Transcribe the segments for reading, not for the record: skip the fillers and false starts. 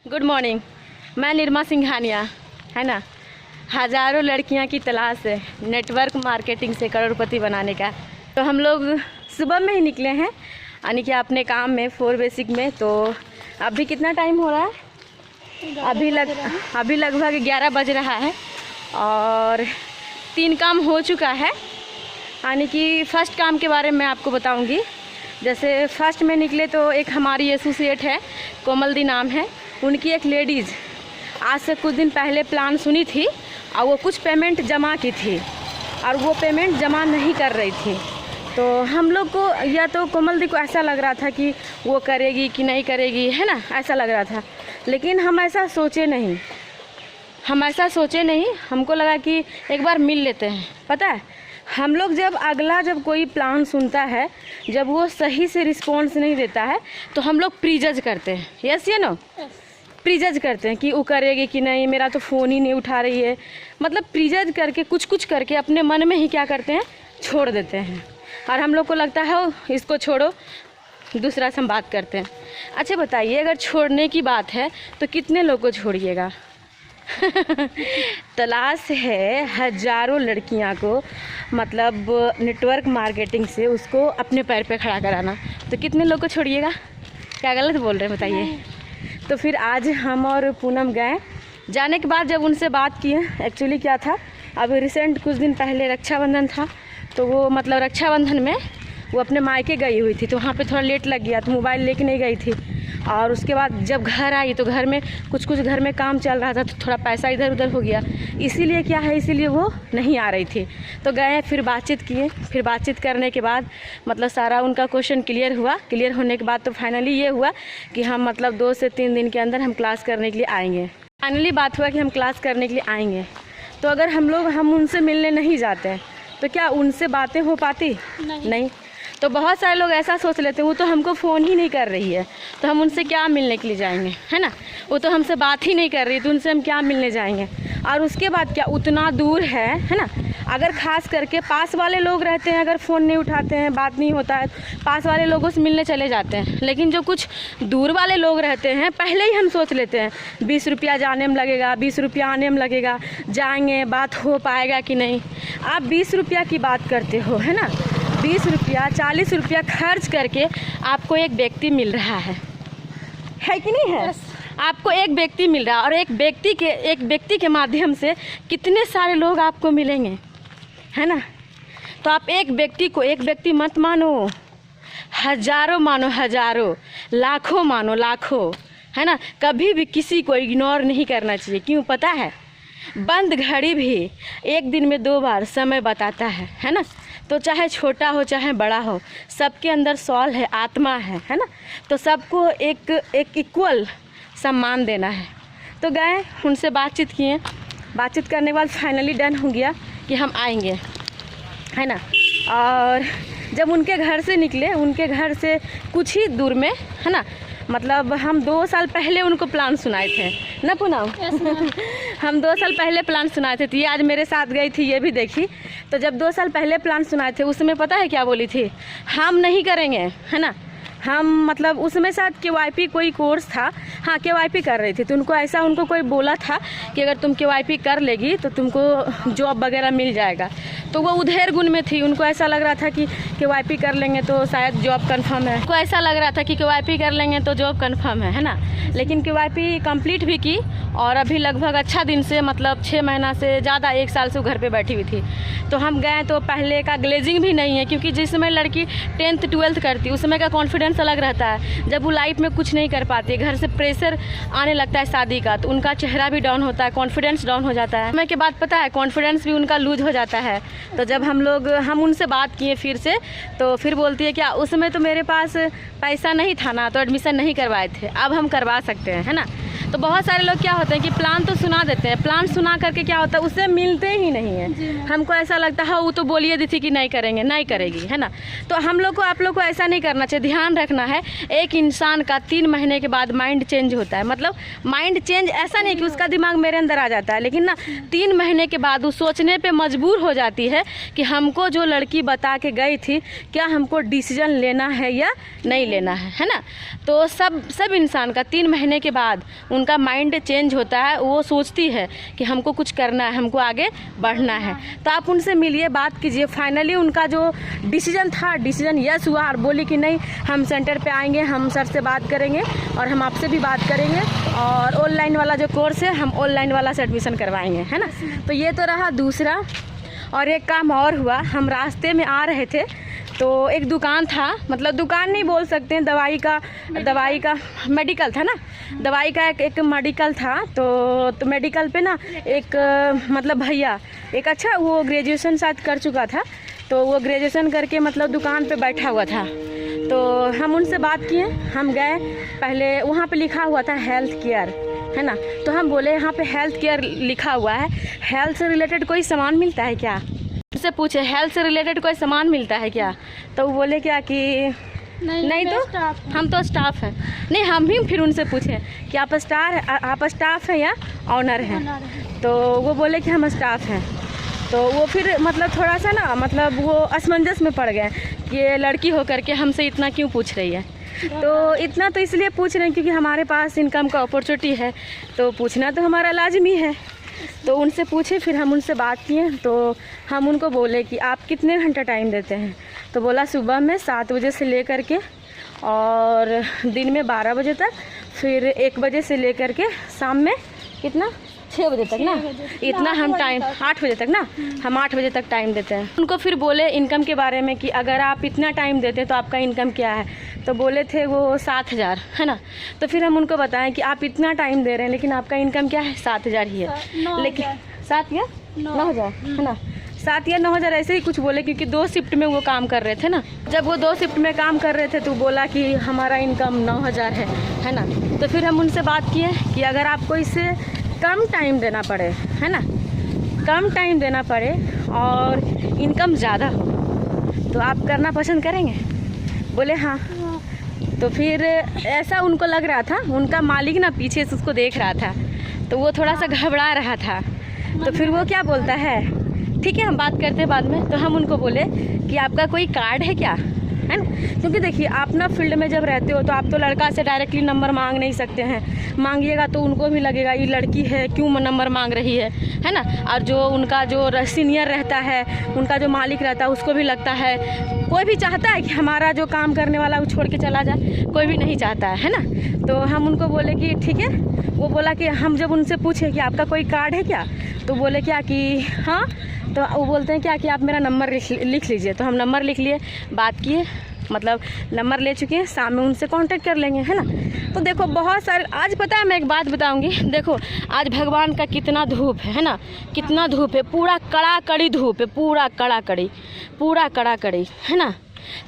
Good morning. मैं निर्मा सिंघानिया, है ना। हज़ारों लड़कियां की तलाश है नेटवर्क मार्केटिंग से करोड़पति बनाने का। तो हम लोग सुबह में ही निकले हैं यानी कि अपने काम में 4 बेसिक में। तो अभी कितना टाइम हो रहा है? अभी लगभग 11 बज रहा है और 3 काम हो चुका है। यानी कि फ़र्स्ट काम के बारे में मैं आपको बताऊंगी। जैसे फ़र्स्ट में निकले तो एक हमारी एसोसिएट है, कोमल दी नाम है उनकी। एक लेडीज़ आज से कुछ दिन पहले प्लान सुनी थी और वो कुछ पेमेंट जमा की थी और वो पेमेंट जमा नहीं कर रही थी। तो हम लोग को या तो कोमल दी को ऐसा लग रहा था कि वो करेगी कि नहीं करेगी, है ना, ऐसा लग रहा था। लेकिन हम ऐसा सोचे नहीं, हमको लगा कि एक बार मिल लेते हैं। पता है, हम लोग जब कोई प्लान सुनता है, जब वो सही से रिस्पॉन्स नहीं देता है तो हम लोग प्रीजज करते हैं। यस या नो? प्रीजज करते हैं कि वो करेगी कि नहीं, मेरा तो फ़ोन ही नहीं उठा रही है। मतलब प्रीजज करके कुछ करके अपने मन में ही क्या करते हैं, छोड़ देते हैं। और हम लोग को लगता है इसको छोड़ो, दूसरा से हम बात करते हैं। अच्छा बताइए, अगर छोड़ने की बात है तो कितने लोग को छोड़िएगा? तलाश है हज़ारों लड़कियां को, मतलब नेटवर्क मार्केटिंग से उसको अपने पैर पे खड़ा कराना। तो कितने लोग को छोड़िएगा? क्या गलत बोल रहे हैं बताइए? तो फिर आज हम और पूनम गए। जाने के बाद जब उनसे बात किए, एक्चुअली क्या था, अभी रिसेंट कुछ दिन पहले रक्षाबंधन था। तो वो मतलब रक्षाबंधन में वो अपने मायके गई हुई थी, तो वहाँ पे थोड़ा लेट लग गया, तो मोबाइल लेके नहीं गई थी। और उसके बाद जब घर आई तो घर में कुछ घर में काम चल रहा था, तो थोड़ा पैसा इधर उधर हो गया, इसीलिए वो नहीं आ रही थी। तो गए, फिर बातचीत किए। फिर बातचीत करने के बाद मतलब सारा उनका क्वेश्चन क्लियर हुआ। क्लियर होने के बाद तो फाइनली ये हुआ कि हम मतलब 2 से 3 दिन के अंदर हम क्लास करने के लिए आएंगे। फाइनली बात हुआ कि हम क्लास करने के लिए आएंगे। तो अगर हम उनसे मिलने नहीं जाते हैं तो क्या उनसे बातें हो पाती? नहीं। तो बहुत सारे लोग ऐसा सोच लेते हैं वो तो हमको फ़ोन ही नहीं कर रही है तो हम उनसे क्या मिलने के लिए जाएंगे, है ना। वो तो हमसे बात ही नहीं कर रही तो उनसे हम क्या मिलने जाएंगे। और उसके बाद क्या, उतना दूर है ना। अगर ख़ास करके पास वाले लोग रहते हैं, अगर फ़ोन नहीं उठाते हैं, बात नहीं होता है, पास वाले लोगों से मिलने चले जाते हैं। लेकिन जो कुछ दूर वाले लोग रहते हैं, पहले ही हम सोच लेते हैं 20 रुपया जाने में लगेगा, 20 रुपया आने में लगेगा, जाएंगे, बात हो पाएगा कि नहीं। आप 20 रुपया की बात करते हो, है ना। 20 रुपया 40 रुपया खर्च करके आपको एक व्यक्ति मिल रहा है कि नहीं है? आपको एक व्यक्ति मिल रहा है और एक व्यक्ति के माध्यम से कितने सारे लोग आपको मिलेंगे, है ना। तो आप एक व्यक्ति मत मानो, हज़ारों मानो, हज़ारों, लाखों मानो, लाखों, है ना। कभी भी किसी को इग्नोर नहीं करना चाहिए। क्यों पता है? बंद घड़ी भी एक दिन में 2 बार समय बताता है ना। तो चाहे छोटा हो चाहे बड़ा हो, सबके अंदर सॉल है, आत्मा है ना। तो सबको एक इक्वल सम्मान देना है। तो गए, उनसे बातचीत किए। बातचीत करने के बाद फाइनली डन हो गया कि हम आएंगे, है ना। और जब उनके घर से निकले, उनके घर से कुछ ही दूर में, है ना, मतलब हम 2 साल पहले उनको प्लान सुनाए थे ना पूनम। हम 2 साल पहले प्लान सुनाए थे। तो ये आज मेरे साथ गई थी, ये भी देखी। तो जब 2 साल पहले प्लान सुनाए थे, उसमें पता है क्या बोली थी? हम नहीं करेंगे, है ना। हम मतलब उसमें साथ KYP कोई कोर्स था, हाँ KYP कर रही थी। तो उनको कोई बोला था कि अगर तुम KYP कर लेगी तो तुमको जॉब वगैरह मिल जाएगा। तो वो उधेर गुण में थी, उनको ऐसा लग रहा था कि KYP कर लेंगे तो शायद जॉब कंफर्म है। उनको ऐसा लग रहा था कि KYP कर लेंगे तो जॉब कंफर्म है ना। लेकिन KYP कंप्लीट भी की और अभी लगभग अच्छा दिन से, मतलब 6 महीना से ज़्यादा, 1 साल से वो घर पे बैठी हुई थी। तो हम गए तो पहले का ग्लेजिंग भी नहीं है, क्योंकि जिस समय लड़की 10th 12th करती है उस समय का कॉन्फिडेंस अलग रहता है। जब वो लाइफ में कुछ नहीं कर पाती है, घर से प्रेशर आने लगता है शादी का, तो उनका चेहरा भी डाउन होता है, कॉन्फिडेंस डाउन हो जाता है। समय के बाद पता है कॉन्फिडेंस भी उनका लूज हो जाता है। तो जब हम उनसे बात किए फिर से, तो फिर बोलती है क्या उस समय तो मेरे पास पैसा नहीं था ना, तो एडमिशन नहीं करवाए थे, अब हम करवा सकते हैं, है ना। तो बहुत सारे लोग क्या होते हैं कि प्लान तो सुना देते हैं, प्लान सुना करके क्या होता है उससे मिलते ही नहीं है। हमको ऐसा लगता है वो तो बोलिए दी थी कि नहीं करेंगे, नहीं करेगी, है ना। तो हम लोग को, आप लोग को ऐसा नहीं करना चाहिए। ध्यान रखना है, एक इंसान का 3 महीने के बाद माइंड चेंज होता है। मतलब माइंड चेंज ऐसा नहीं कि उसका दिमाग मेरे अंदर आ जाता है, लेकिन ना 3 महीने के बाद वो सोचने पे मजबूर हो जाती है कि हमको जो लड़की बता के गई थी, क्या हमको डिसीजन लेना है या नहीं लेना है ना। तो सब इंसान का 3 महीने के बाद उनको उनका माइंड चेंज होता है, वो सोचती है कि हमको कुछ करना है, हमको आगे बढ़ना है। तो आप उनसे मिलिए, बात कीजिए। फाइनली उनका जो डिसीजन था, डिसीजन यस हुआ और बोली कि नहीं, हम सेंटर पे आएंगे, हम सर से बात करेंगे और हम आपसे भी बात करेंगे और ऑनलाइन वाला जो कोर्स है हम ऑनलाइन वाला से एडमिशन करवाएंगे, है ना। तो ये तो रहा दूसरा। और एक काम और हुआ, हम रास्ते में आ रहे थे तो एक दुकान था, मतलब दुकान नहीं बोल सकते हैं, दवाई का मेडिकल था ना, दवाई का एक मेडिकल था। तो मेडिकल पे ना एक मतलब भैया, एक अच्छा वो ग्रेजुएशन शायद कर चुका था, तो वो ग्रेजुएशन करके मतलब दुकान पे बैठा हुआ था। तो हम उनसे बात किए, हम गए, पहले वहाँ पे लिखा हुआ था हेल्थ केयर, है ना। तो हम बोले यहाँ पे हेल्थ केयर लिखा हुआ है, हेल्थ से रिलेटेड कोई सामान मिलता है क्या? उनसे पूछे हेल्थ से रिलेटेड कोई सामान मिलता है क्या? तो वो बोले क्या कि नहीं तो हम तो स्टाफ हैं। नहीं, हम भी फिर उनसे पूछे कि आप स्टाफ हैं या ऑनर हैं? तो वो बोले कि हम स्टाफ हैं। तो वो फिर मतलब थोड़ा सा ना, मतलब वो असमंजस में पड़ गए कि ये लड़की होकर के हमसे इतना क्यों पूछ रही है। तो इतना तो इसलिए पूछ रहे हैं क्योंकि हमारे पास इनकम का अपॉर्चुनिटी है, तो पूछना तो हमारा लाजमी है। तो उनसे पूछे, फिर हम उनसे बात किए। तो हम उनको बोले कि आप कितने घंटा टाइम देते हैं? तो बोला सुबह में 7 बजे से लेकर के और दिन में 12 बजे तक, फिर 1 बजे से लेकर के शाम में कितना 6 बजे तक ना, इतना हम टाइम 8 बजे तक ना, हम 8 बजे तक टाइम देते हैं। उनको फिर बोले इनकम के बारे में कि अगर आप इतना टाइम देते हैं तो आपका इनकम क्या है? तो बोले थे वो 7,000, है ना। तो फिर हम उनको बताएं कि आप इतना टाइम दे रहे हैं लेकिन आपका इनकम क्या है? 7,000 ही है। लेकिन 7 या 9,000, है ना, 7 या 9,000 ऐसे ही कुछ बोले, क्योंकि 2 शिफ्ट में वो काम कर रहे थे ना। जब वो 2 शिफ्ट में काम कर रहे थे तो बोला कि हमारा इनकम 9,000 है ना। तो फिर हम उनसे बात किए कि अगर आपको इससे कम टाइम देना पड़े, है ना, कम टाइम देना पड़े और इनकम ज़्यादा हो तो आप करना पसंद करेंगे? बोले हाँ। तो फिर ऐसा उनको लग रहा था, उनका मालिक ना पीछे से उसको देख रहा था, तो वो थोड़ा सा घबरा रहा था। तो फिर वो क्या बोलता है, ठीक है हम बात करते हैं बाद में। तो हम उनको बोले कि आपका कोई कार्ड है क्या, है ना। क्योंकि देखिए आप ना फील्ड में जब रहते हो तो आप तो लड़का से डायरेक्टली नंबर मांग नहीं सकते हैं, मांगिएगा तो उनको भी लगेगा ये लड़की है क्यों नंबर मांग रही है ना। और जो उनका जो सीनियर रहता है, उनका जो मालिक रहता है, उसको भी लगता है, कोई भी चाहता है कि हमारा जो काम करने वाला वो छोड़ के चला जाए, कोई भी नहीं चाहता है ना। तो हम उनको बोले कि ठीक है। वो बोला कि हम जब उनसे पूछे कि आपका कोई कार्ड है क्या, तो बोले क्या कि हाँ। तो वो बोलते हैं क्या कि आप मेरा नंबर लिख लीजिए। तो हम नंबर लिख लिए, बात किए, मतलब नंबर ले चुके हैं, शाम में उनसे कांटेक्ट कर लेंगे, है ना। तो देखो बहुत सारे, आज पता है मैं एक बात बताऊंगी, देखो आज भगवान का कितना धूप है ना, कितना धूप है, पूरा कड़ाकड़ी धूप है, पूरा कड़ाकड़ी, है ना।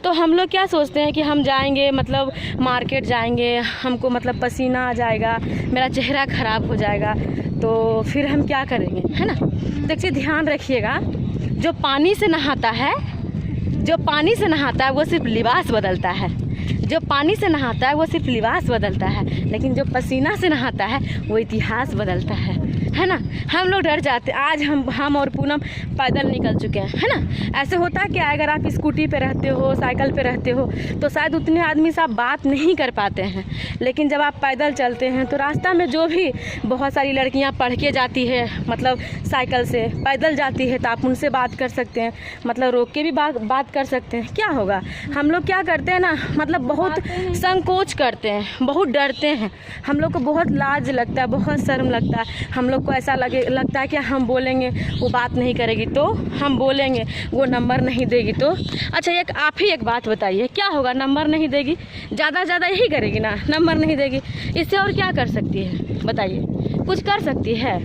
तो हम लोग क्या सोचते हैं कि हम जाएंगे, मतलब मार्केट जाएंगे, हमको मतलब पसीना आ जाएगा, मेरा चेहरा ख़राब हो जाएगा, तो फिर हम क्या करेंगे, है ना। देखिए ध्यान रखिएगा, जो पानी से नहाता है वो सिर्फ लिबास बदलता है, जो पानी से नहाता है वो सिर्फ लिबास बदलता है, लेकिन जो पसीना से नहाता है वो इतिहास बदलता है ना। हम लोग डर जाते हैं। आज हम और पूनम पैदल निकल चुके हैं, है ना। ऐसे होता है कि अगर आप स्कूटी पे रहते हो, साइकिल पे रहते हो, तो शायद उतने आदमी से आप बात नहीं कर पाते हैं, लेकिन जब आप पैदल चलते हैं तो रास्ता में जो भी बहुत सारी लड़कियां पढ़ के जाती है, मतलब साइकिल से पैदल जाती है, तो आप उनसे बात कर सकते हैं, मतलब रोक के भी बात कर सकते हैं। क्या होगा, हम लोग क्या करते हैं ना, मतलब बहुत संकोच करते हैं, बहुत डरते हैं, हम लोग को बहुत लाज लगता है, बहुत शर्म लगता है। हम लोग को ऐसा लगता है कि हम बोलेंगे वो बात नहीं करेगी, तो हम बोलेंगे वो नंबर नहीं देगी। तो अच्छा आप ही एक बात बताइए, क्या होगा, नंबर नहीं देगी, ज़्यादा यही करेगी ना, नंबर नहीं देगी, इससे और क्या कर सकती है बताइए? कुछ कर सकती है?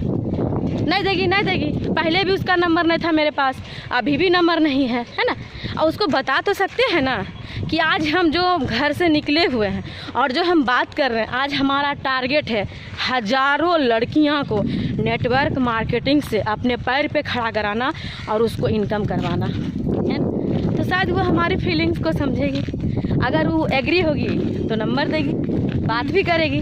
नहीं देगी। पहले भी उसका नंबर नहीं था मेरे पास, अभी भी नंबर नहीं है ना। और उसको बता तो सकते हैं ना कि आज हम जो घर से निकले हुए हैं और जो हम बात कर रहे हैं, आज हमारा टारगेट है हज़ारों लड़कियां को नेटवर्क मार्केटिंग से अपने पैर पे खड़ा कराना और उसको इनकम करवाना, है ना। तो शायद वो हमारी फीलिंग्स को समझेगी, अगर वो एग्री होगी तो नंबर देगी, बात भी करेगी,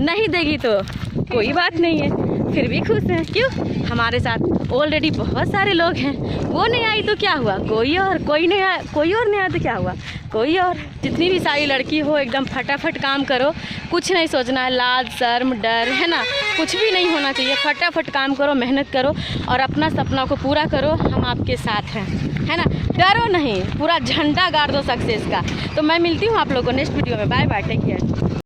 नहीं देगी तो कोई बात नहीं है, फिर भी खुश हैं। क्यों? हमारे साथ ऑलरेडी बहुत सारे लोग हैं। वो नहीं आई तो क्या हुआ, कोई और नहीं आया तो क्या हुआ, कोई और। जितनी भी सारी लड़की हो एकदम फटाफट काम करो, कुछ नहीं सोचना है, लाज शर्म डर है ना, कुछ भी नहीं होना चाहिए। फटाफट काम करो, मेहनत करो और अपना सपना को पूरा करो। हम आपके साथ हैं, है ना। डरो नहीं, पूरा झंडा गाड़ दो सक्सेस का। तो मैं मिलती हूँ आप लोगों को नेक्स्ट वीडियो में। Bye bye, take care.